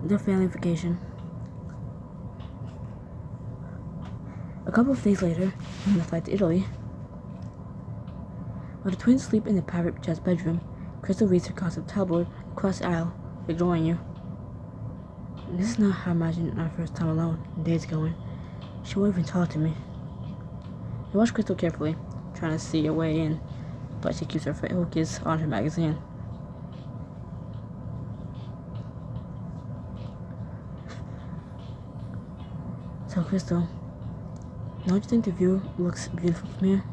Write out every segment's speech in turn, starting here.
their family vacation. A couple of days later, on the flight to Italy, while the twins sleep in the private jet's bedroom, Crystal reads her concept tabloid across the aisle, ignoring you. This is not how I imagined our first time alone, days going. She won't even talk to me. I watch Crystal carefully, trying to see her way in, but she keeps her focus on her magazine. So, Crystal, don't you think the view looks beautiful from here?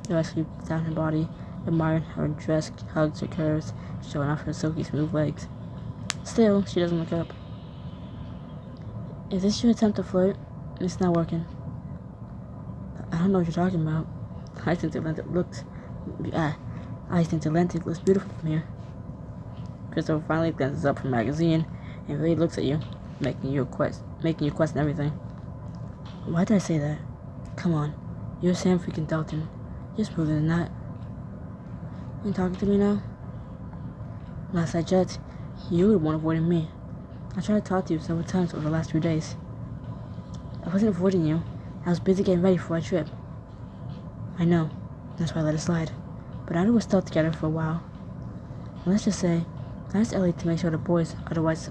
The rest sweeps down her body, admiring her dress hugs her curves, showing off her silky smooth legs. Still, she doesn't look up. Is this your attempt to flirt? It's not working. I don't know what you're talking about. I think the lens looks beautiful from here. Crystal finally glances up from the magazine and really looks at you, making you question everything. Why did I say that? Come on, you're Sam freaking Dalton. You're smoother than that. You talking to me now? Last I checked, you were the one avoiding me. I tried to talk to you several times over the last 2 days. I wasn't avoiding you. I was busy getting ready for our trip. I know. That's why I let it slide. But I knew we're stuck together for a while. And let's just say, I asked Ellie to make sure the boys are otherwise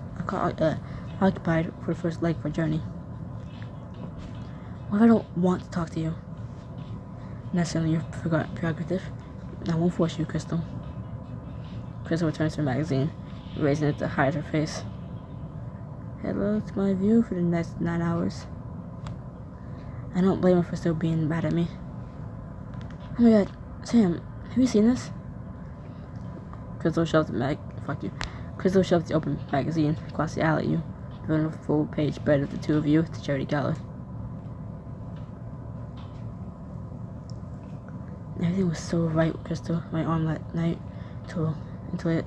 occupied for the first leg of our journey. What if I don't want to talk to you? And that's certainly your prerogative. I won't force you, Crystal. Crystal returns to her magazine, raising it to hide her face. Hello to my view for the next 9 hours. I don't blame her for still being mad at me. Oh my god, Sam, have you seen this? Crystal shoves the open magazine across the aisle at you, revealing a full-page spread of the two of you at the charity gala. Everything was so right with Crystal, my arm that night, until it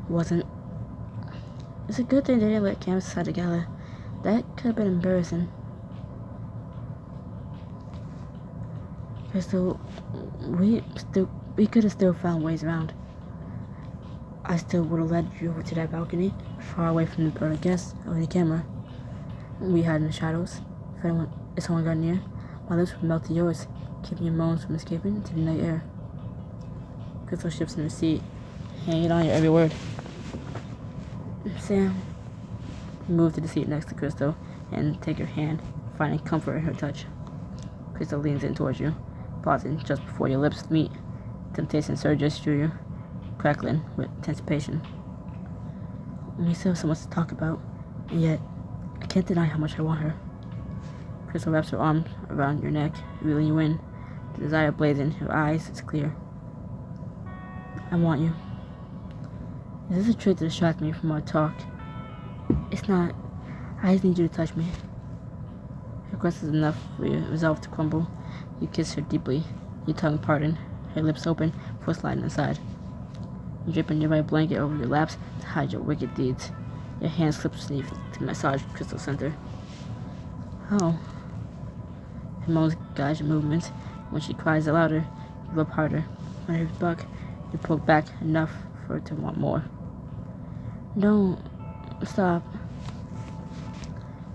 wasn't. It's a good thing they didn't let Cam inside the gala. That could have been embarrassing. Crystal, we could have still found ways around. I still would have led you over to that balcony, far away from the other guests or the camera. We hide in the shadows. If someone got near, my lips would melt to yours, keeping your moans from escaping into the night air. Crystal shifts in her seat, hanging on your every word. Sam, move to the seat next to Crystal and take her hand, finding comfort in her touch. Crystal leans in towards you, pausing just before your lips meet. Temptation surges through you, crackling with anticipation. We still have so much to talk about, and yet I can't deny how much I want her. Crystal wraps her arms around your neck, reeling you in, the desire blazing her eyes is clear. I want you. Is this a trick to distract me from our talk? It's not. I just need you to touch me. Her request is enough for your resolve to crumble. You kiss her deeply, your tongue parting, her lips open before sliding inside. You drip in your white blanket over your laps to hide your wicked deeds. Your hands slip beneath to massage Crystal's center. Oh. Her moans guide your movements. When she cries louder, you rub harder. When her buck, you poke back enough for her to want more. Don't stop.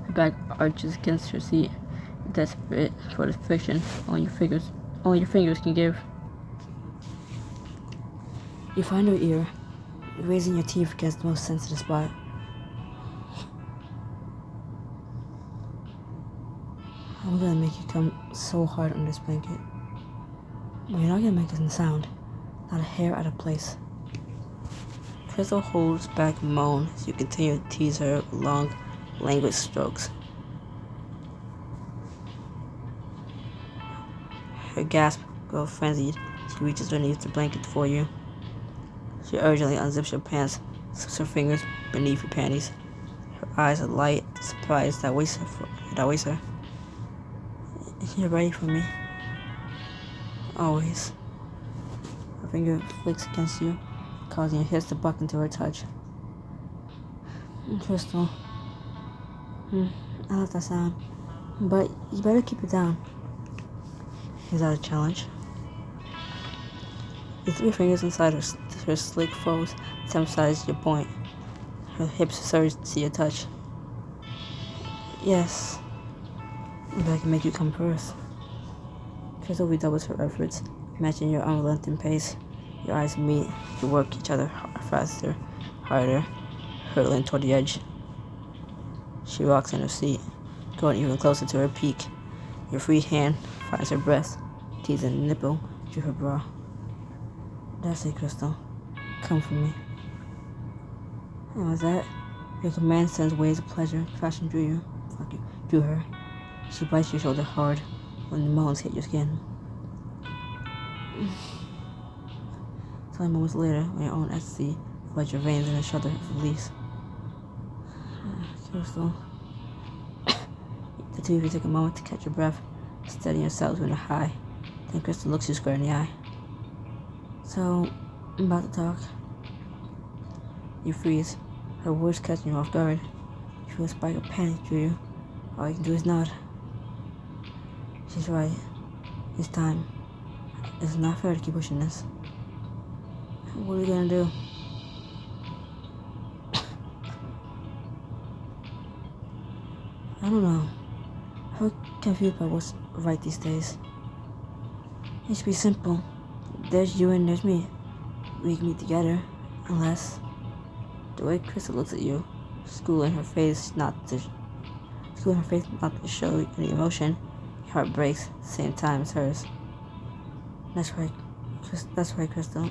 Her back arches against her seat, desperate for the friction only your fingers can give. You find her ear, raising your teeth against the most sensitive spot. I'm gonna make you come so hard on this blanket. But you're not gonna make a sound, not a hair out of place. Crystal holds back a moan as you continue to tease her with long, languid strokes. Her gasp grows frenzied. She reaches underneath the blanket for you. She urgently unzips your pants, slips her fingers beneath your panties. Her eyes are light, surprised that waits her. You're ready for me. Always. Her finger flicks against you, causing your hips to buck into her touch. Crystal. I love that sound. But you better keep it down. Is that a challenge? You threw your fingers inside her slick folds to emphasize your point. Her hips surge to your touch. Yes, but I can make you come first. Crystal redoubles her efforts, matching your unrelenting pace. Your eyes meet. You work each other faster, harder, hurtling toward the edge. She rocks in her seat, going even closer to her peak. Your free hand finds her breast, teasing the nipple through her bra. That's it, Crystal. Come for me. And with that, your command sends waves of pleasure crashing through her. She bites your shoulder hard when the moans hit your skin. Some moments later, when your own ecstasy floods your veins in a shudder of release. Crystal. The two of you take a moment to catch your breath, steadying yourselves in a high. Then Crystal looks you square in the eye. So, I'm about to talk. You freeze, her words catching you off guard. You feel a spike of panic through you. All you can do is nod. She's right. It's time. It's not fair to keep pushing this. What are we gonna do? I don't know. I'm confused by what's right these days. It should be simple. There's you and there's me. We can meet together, unless the way Crystal looks at you, schooling her face not to show any emotion. Your heart breaks at the same time as hers. That's right, Crystal.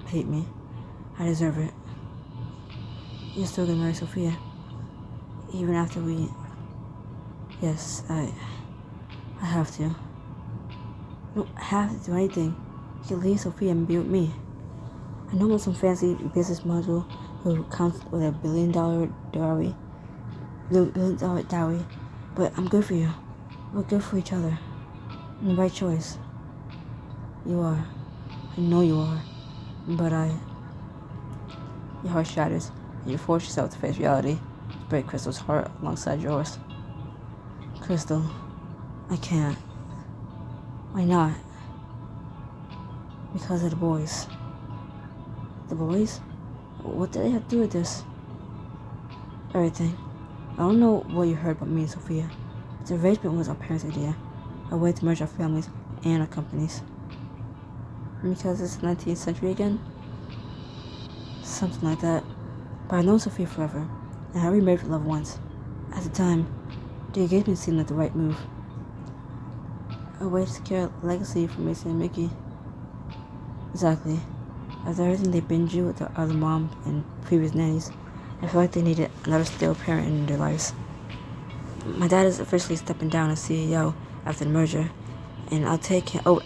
Hate me. I deserve it. You're still gonna marry Sophia, even after we. Yes, I have to. You don't have to do anything. You can leave Sophia and be with me. I know I'm some fancy business module who comes with $1 billion dowry, but I'm good for you. We're good for each other. I'm the right choice. You are. I know you are. But your heart shatters, and you force yourself to face reality, to break Crystal's heart alongside yours. Crystal, I can't. Why not? Because of the boys. The boys? What do they have to do with this? Everything. I don't know what you heard about me and Sophia, but the arrangement was our parents' idea, a way to merge our families and our companies. And because it's the 19th century again? Something like that. But I've known Sophia forever, and I remarried for love once. At the time, the engagement seemed like the right move. A way to secure a legacy for Mason and Mickey. Exactly. After everything they've been through with their other mom and previous nannies, I feel like they needed another stable parent in their lives. My dad is officially stepping down as CEO after the merger, and I'll take over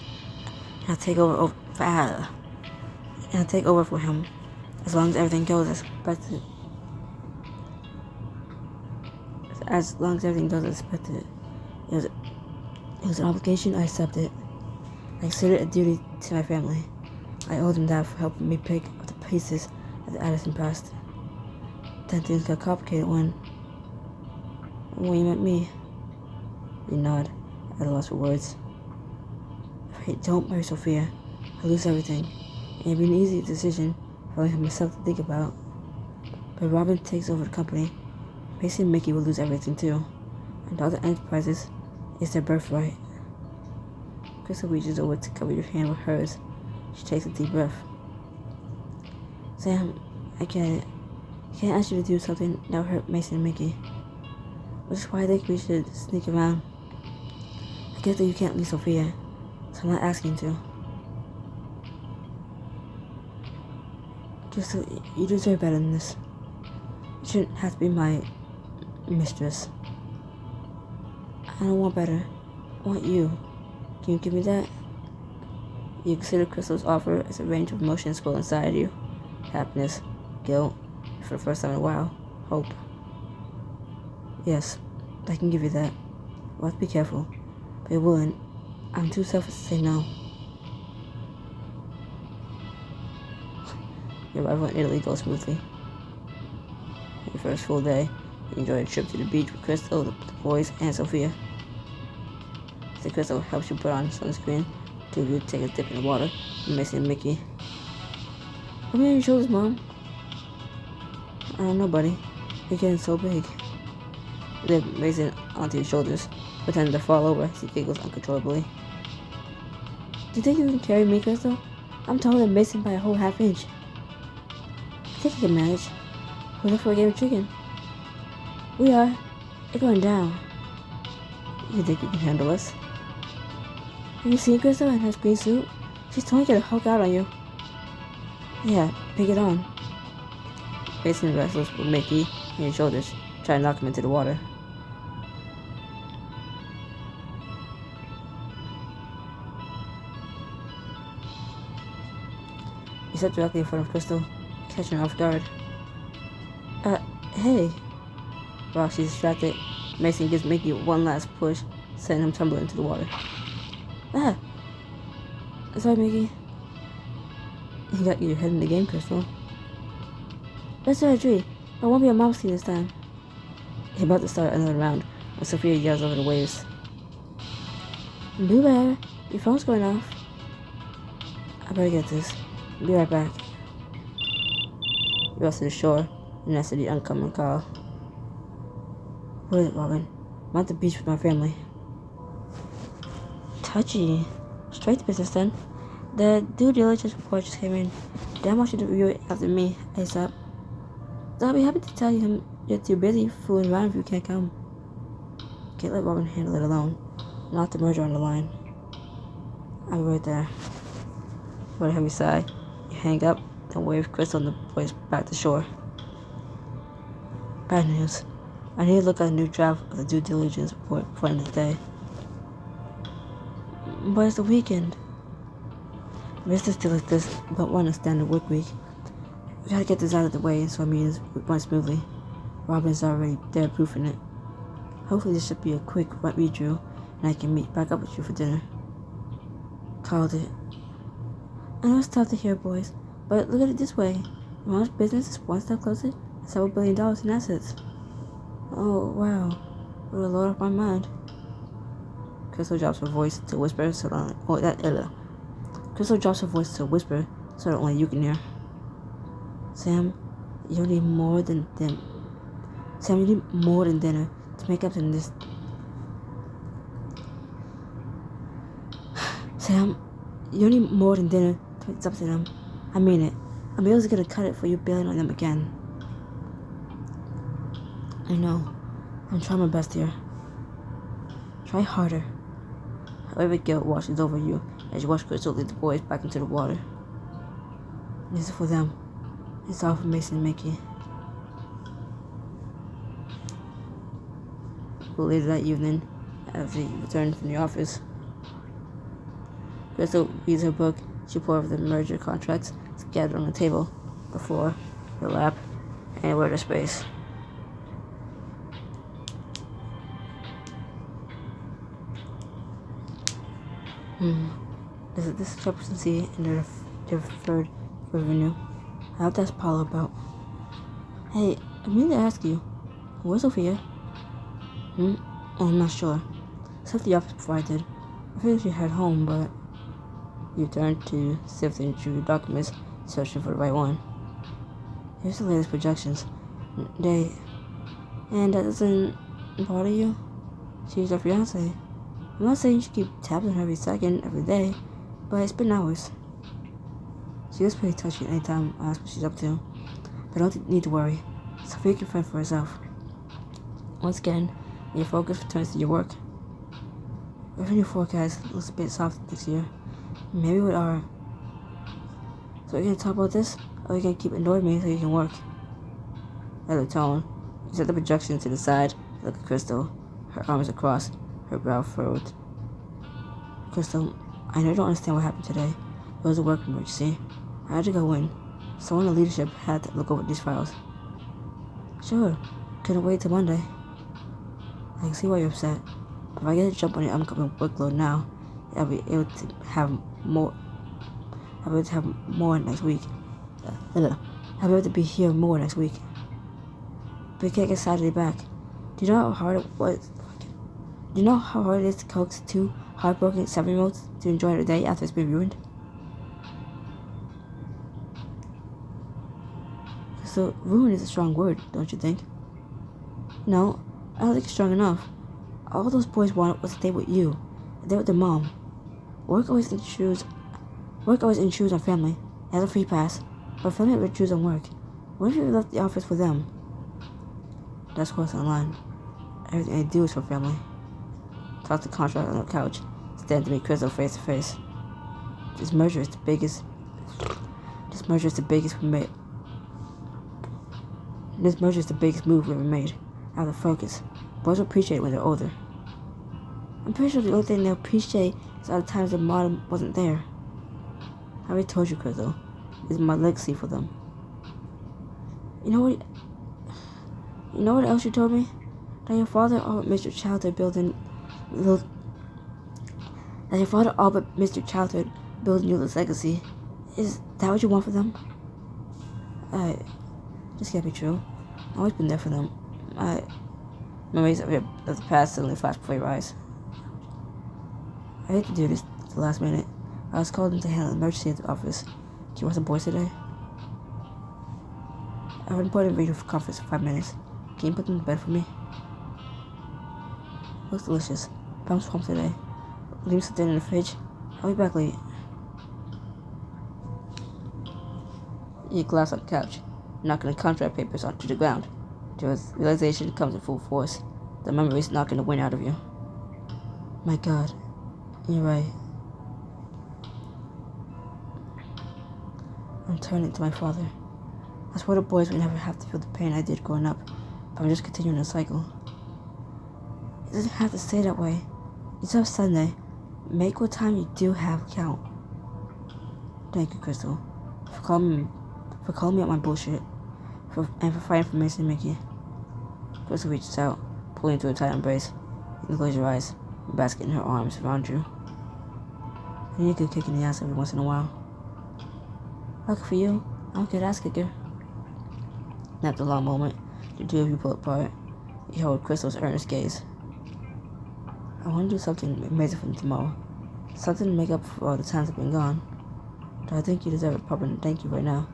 for him as long as everything goes as expected. It was an obligation I accepted. I considered it a duty to my family. I owed them that for helping me pick up the pieces of the Addison past. Then things got complicated when you met me. You nod, at a loss for words. If I don't marry Sophia, I lose everything. And it'd be an easy decision if I only had myself to think about. But if Robin takes over the company, Mason and Mickey will lose everything too. And all the enterprises is their birthright. Crystal reaches over to cover your hand with hers. She takes a deep breath. Sam, I get it. I can't ask you to do something that would hurt Mason and Mickey. Which is why I think we should sneak around. I get that you can't leave Sophia, so I'm not asking to. Just so you deserve better than this. You shouldn't have to be my mistress. I don't want better. I want you. Can you give me that? You consider Crystal's offer as a range of emotions swirl inside you. Happiness, guilt, for the first time in a while, hope. Yes, I can give you that. We'll have to be careful. But you're willing. I'm too selfish to say no. Your arrival in Italy goes smoothly. Your first full day, you enjoy a trip to the beach with Crystal, the boys, and Sophia. After Crystal helps you put on sunscreen, two of you take a dip in the water, and Mason and Mickey. Put me on your shoulders, Mom. I don't know, buddy. You're getting so big. Liv Mason onto your shoulders, pretending to fall over as he giggles uncontrollably. Do you think you can carry me, Crystal? I'm taller than Mason by a whole half inch. I think I can manage. Who's up for a game of chicken? We are. You're going down. You think you can handle us? Have you seen Crystal in her green suit? She's totally gonna Hulk out on you. Yeah, pick it on. Mason wrestles with Mickey on your shoulders, trying to knock him into the water. You step directly in front of Crystal, catching her off guard. Hey. While she's distracted, Mason gives Mickey one last push, sending him tumbling into the water. Ah! Sorry, Mickey. You got your head in the game, Crystal. Let's do a tree. I won't be a mopsy this time. He's about to start another round when Sophia yells over the waves. Boo Bear, your phone's going off. I better get this. Be right back. You rush to the shore and answer the oncoming call. What is it, Robin? I'm at the beach with my family. Touchy. Straight to business then. The due diligence report just came in. Dan wants you to review it after me, ASAP. So I'll be happy to tell you you're too busy fooling around if you can't come. Can't let Robin handle it alone. Not the merger on the line. I'll be right there. With a heavy sigh, you hang up, then wave Crystal and the boys back to shore. Bad news. I need to look at a new draft of the due diligence report before the end of the day. But it's the weekend. Business deal like this don't run a standard work week. We gotta get this out of the way so our meetings run smoothly. Robin's already there proofing it. Hopefully this should be a quick read-through and I can meet back up with you for dinner. Called it. I know it's tough to hear, boys, but look at it this way. Your mom's business is one step closer to several $1 billion in assets. Oh, wow. What a load off my mind. Crystal drops her voice to whisper so Crystal drops her voice to a whisper so that only you can hear. Sam, you need more than dinner. Sam, you need more than dinner to make up in this. Sam, you need more than dinner to make up to them. I mean it. Emil's gonna cut it for you bailing on them again. I know. I'm trying my best here. Try harder. However, guilt washes over you as you watch Crystal lead the boys back into the water. This is for them. It's all for Mason and Mickey. But later that evening, as he returned from the office, Crystal reads her book. She pulls over the merger contracts scattered on the table, the floor, her lap, anywhere there's space. This is discrepancy in the deferred revenue. I hope that's Paula about. Hey, I mean to ask you, where's Sophia? Oh, I'm not sure. I left the office before I did. I figured she head home, but you turned to sifting through your documents, searching for the right one. Here's the latest projections. And that doesn't bother you? She's your fiance. I'm not saying you should keep tabs on her every second, every day, but it's been hours. She was pretty touchy anytime I ask what she's up to, but don't need to worry. Sophia can fend for herself. Once again, your focus returns to your work. Revenue forecast looks a bit soft this year. Maybe with our... So we're gonna talk about this, or we're gonna keep ignoring me so you can work? At the tone, you set the projection to the side, look at Crystal, her arms across, her brow furrowed. Crystal, I know you don't understand what happened today. It was a work emergency. I had to go in. Someone in leadership had to look over these files. Sure, couldn't wait till Monday. I can see why you're upset. If I get a jump on your upcoming workload now, I'll be able to have more. I'll be able to have more next week. I'll be able to be here more next week. But we can't get Saturday back. Do you know how hard it was? Do you know how hard it is to coax two heartbroken 7-year-olds to enjoy their day after it's been ruined? So, ruin is a strong word, don't you think? No, I don't think you're strong enough. All those boys wanted was to stay with you. And they with their mom. Work always intrudes on family. It has a free pass. But family never intrudes on work. What if you left the office for them? That's what's online. Everything I do is for family. Toss the contract on the couch. Stand to meet Crystal face to face. This merger is the biggest we made. This merger is the biggest move we ever made. Out of focus. Boys will appreciate it when they're older. I'm pretty sure the only thing they'll appreciate is all the times their mom wasn't there. I already told you, Crystal. This is my legacy for them. You know what else you told me? That your father all but missed your childhood building you this legacy. Is that what you want for them? This can't be true. I've always been there for them. Memories of the past suddenly flash before your eyes. I hate to do this at the last minute. I was called in to handle an emergency at the office. Do you want some boys today? I've been put in video conference for 5 minutes. Can you put them to bed for me? Looks delicious. But I'm swamped today. Leave something in the fridge. I'll be back late. You collapse on the couch, knocking the contract papers onto the ground. The realization comes in full force. The memory is knocking the wind out of you. My God, you're right. I'm turning to my father. I swore the boys would never have to feel the pain I did growing up, but I'm just continuing the cycle. It doesn't have to stay that way. It's up Sunday. Make what time you do have count. Thank you, Crystal, for calling me out my bullshit, and for fighting for Mason and Mickey. Crystal reaches out, pulling into a tight embrace. You can close your eyes, and bask in her arms around you. I need a good kick in the ass every once in a while. Lucky for you, I'm a good ass kicker. After a long moment, the two of you pull apart. You hold Crystal's earnest gaze. I want to do something amazing for them tomorrow. Something to make up for all the times I've been gone. But I think you deserve a proper thank you right now.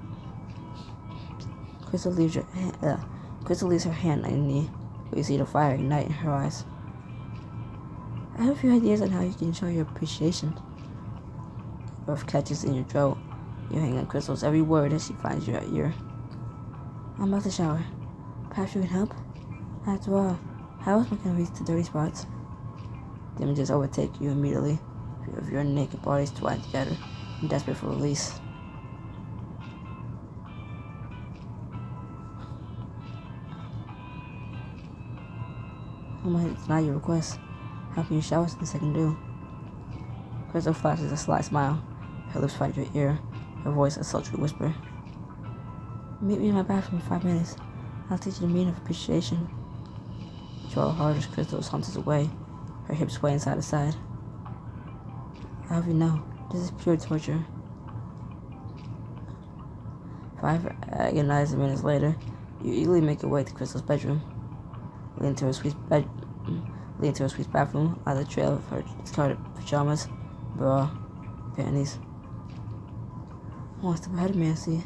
Crystal leaves her hand on your knee, but you see the fire ignite in her eyes. I have a few ideas on how you can show your appreciation. Breath catches in your throat. You hang on Crystal's every word as she finds your ear. I'm about to shower. Perhaps you can help? After all, how else am I going to reach the dirty spots? The images overtake you immediately, of your naked bodies twined together, and desperate for release. I might deny your request. How can you shower since I can do? Crystal flashes a sly smile. Her lips find your ear, her voice a sultry whisper. Meet me in my bathroom in 5 minutes. I'll teach you the meaning of appreciation. You draw hard as Crystal saunters away, her hips swaying side to side. I hope you know, this is pure torture. 5 agonizing minutes later, you eagerly make your way to Crystal's bedroom. Lean into her sweet bathroom, on the trail of her discarded pajamas, bra, panties. One step ahead of me, I see.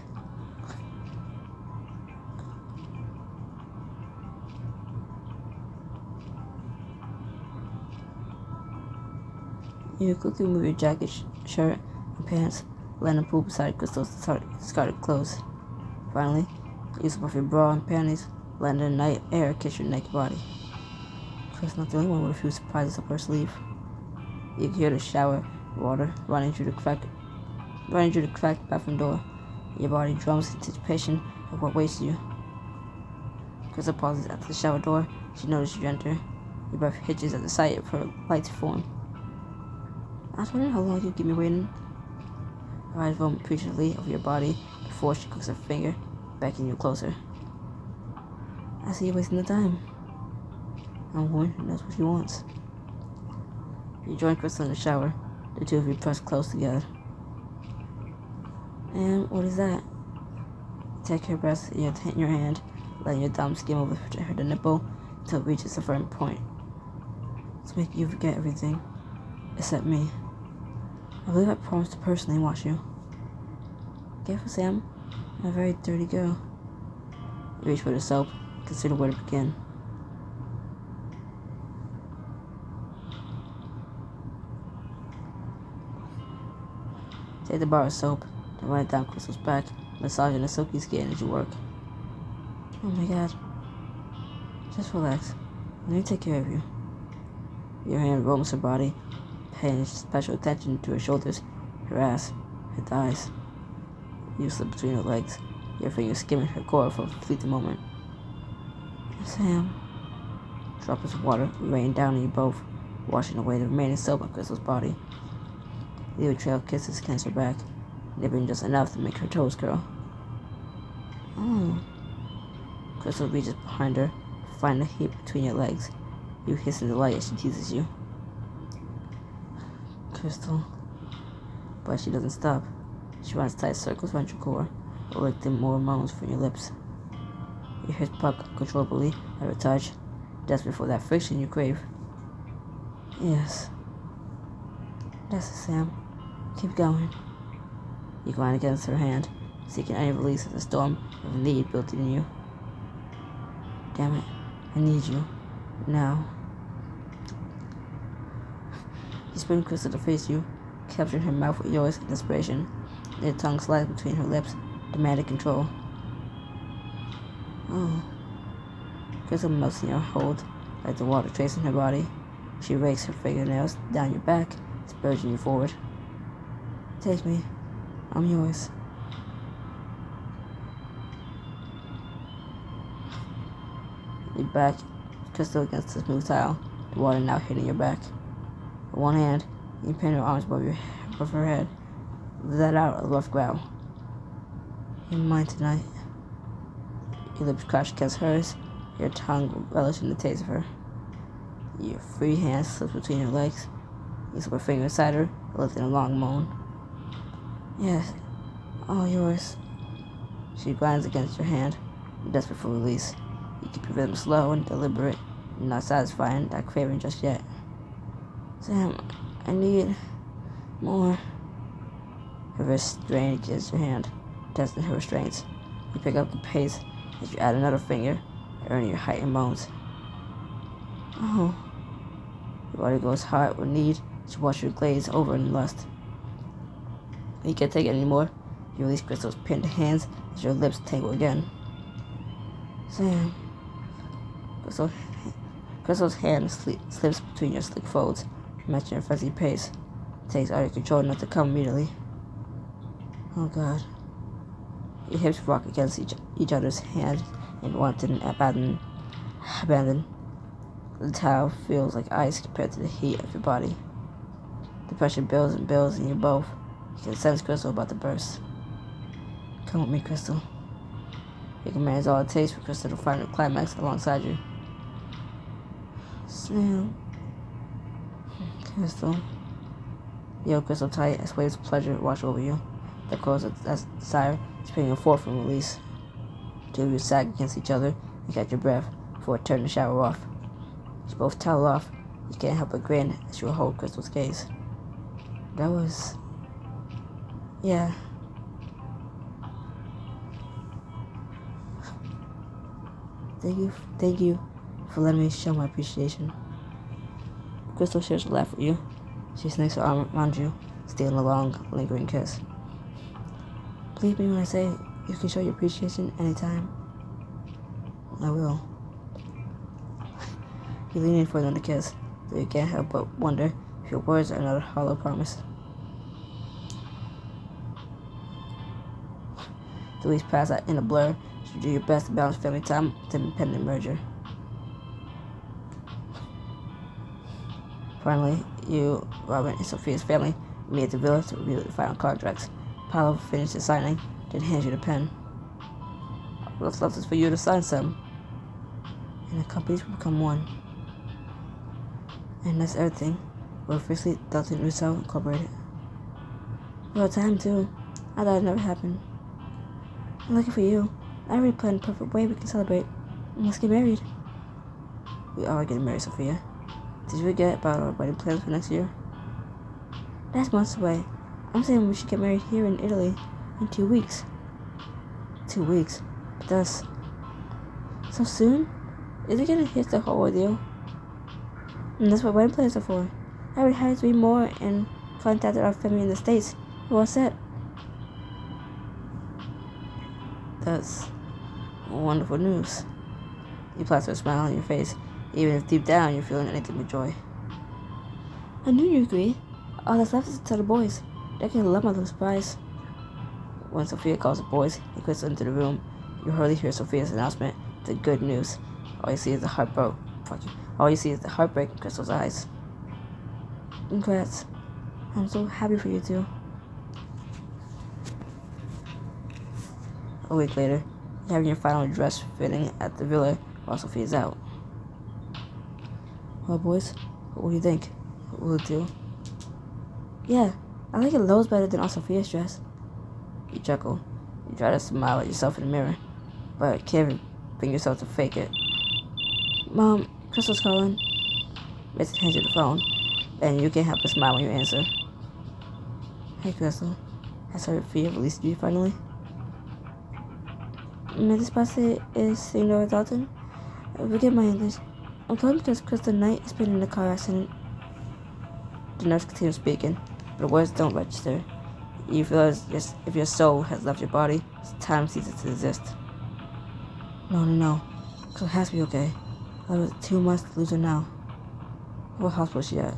You quickly remove your jacket, shirt, and pants, land and pool beside Crystal's discarded clothes. Finally, you slip off your bra and panties, land in the night air, kiss your naked body. Crystal's not the only one with a few surprises up her sleeve. You can hear the shower water running through the cracked bathroom door. Your body drums in anticipation of what waits you. Crystal pauses at the shower door. She notices you enter. Your breath hitches at the sight of her light form. I was wondering how long you'd keep me waiting. Her eyes roam appreciatively over your body before she clicks her finger, beckoning you closer. I see you wasting the time. I'm a woman who knows what she wants. You join Crystal in the shower. The two of you press close together. And what is that? You take her breast in your hand, letting your thumb skim over the nipple until it reaches a firm point. It's making you forget everything, except me. I believe I promised to personally watch you. Careful, Sam. I'm a very dirty girl. You reach for the soap, consider where to begin. Take the bar of soap, then run it down Crystal's back, massaging the silky skin as you work. Oh my god. Just relax. Let me take care of you. Your hand roams her body, paying special attention to her shoulders, her ass, her thighs. You slip between her legs, your fingers skimming her core for a fleeting moment. Sam. Droplets of water rain down on you both, washing away the remaining soap on Crystal's body. Leave a trail of kisses against her back, nibbling just enough to make her toes curl. Oh. Crystal reaches behind her, finding a heap between your legs. You hiss in delight as she teases you. Crystal. But she doesn't stop. She runs tight circles around your core, elicting more moans from your lips. Your hips pop uncontrollably at her touch, desperate for that friction you crave. Yes. That's it, Sam. Keep going. You grind against her hand, seeking any release as a storm of need built in you. Damn it. I need you. Now. You spin Crystal to face you, capturing her mouth with yours in desperation. Their tongue slides between her lips, demanding control. Oh. Crystal melts in your hold, like the water tracing her body. She rakes her fingernails down your back, spurging you forward. Take me. I'm yours. You back, Crystal against the smooth tile, the water now hitting your back. With one hand, you pin her arms above her head. Let out a rough growl. You're mine tonight. Your lips crash against hers, your tongue relishing the taste of her. Your free hand slips between her legs. You slip a finger inside her, lifting a long moan. Yes, all yours. She grinds against your hand, desperate for release. You keep your rhythm slow and deliberate, not satisfying that craving just yet. Sam, I need more. Her wrist strained against your hand, testing her restraints. You pick up the pace as you add another finger, earning your heightened moans. Oh. Your body goes hard with need as you watch her glaze over in lust. When you can't take it anymore, you release Crystal's pinned hands as your lips tangle again. Sam. Crystal's hand slips between your slick folds, matching your fuzzy pace. It takes all your control not to come immediately. Oh God. Your hips rock against each other's hands in wanton abandon. The towel feels like ice compared to the heat of your body. The pressure builds and builds in you both. You can sense Crystal about to burst. Come with me, Crystal. Your command is all it takes for Crystal to find her climax alongside you. Sam. Crystal. You hold Crystal tight as waves of pleasure wash over you. The coils of desire spinning forth from release. Two of you sag against each other and catch your breath before it turns the shower off. As you both towel off, you can't help but grin as you hold Crystal's gaze. That was... yeah. Thank you for letting me show my appreciation. Crystal shares a laugh with you. She snakes her arm around you, stealing a long, lingering kiss. Believe me when I say you can show your appreciation anytime. I will. You lean in for another kiss, though you can't help but wonder if your words are another hollow promise. The weeks pass out in a blur as you do your best to balance family time with an impending merger. Finally, you, Robin, and Sophia's family meet at the villa to review the final contracts. Paolo finishes signing, then hands you the pen. What's left is for you to sign some, and the companies will become one. And that's everything. We're officially Dalton Incorporated. Well, time too. I thought it never happened. I'm looking for you. I already planned a perfect way we can celebrate. Let's get married. We are getting married, Sophia. Did you forget about our wedding plans for next year? That's months away. I'm saying we should get married here in Italy in 2 weeks. 2 weeks? But that's... so soon? Is it gonna hit the whole ordeal? And that's what wedding plans are for. I already hired 3 more and contacted our family in the States. What's that? That's wonderful news. You plaster a smile on your face, even if deep down you're feeling anything but joy. I knew you'd agree. All that's left is to tell the boys. They can love my little surprise. When Sophia calls the boys and Crystal into the room, you hardly hear Sophia's announcement, the good news. All you see is the heartbreak. All you see is the heartbreak in Crystal's eyes. Congrats. I'm so happy for you two. A week later, you're having your final dress fitting at the villa while Sophia's out. Well, boys, what do you think? Will it do? Yeah, I like it loads better than on Sophia's dress. You chuckle. You try to smile at yourself in the mirror, but can't bring yourself to fake it. Mom, Crystal's calling. Mason hands you the phone, and you can't help but smile when you answer. Hey, Crystal. Has Sophia released you finally? Miss Bassett is Senor Dalton. Forget my English. I'm calling because Crystal Knight has been in a car accident. The nurse continues speaking, but the words don't register. You feel as if your soul has left your body, time ceases to exist. No. Crystal has to be okay. I was 2 months to lose her now. What hospital is she at?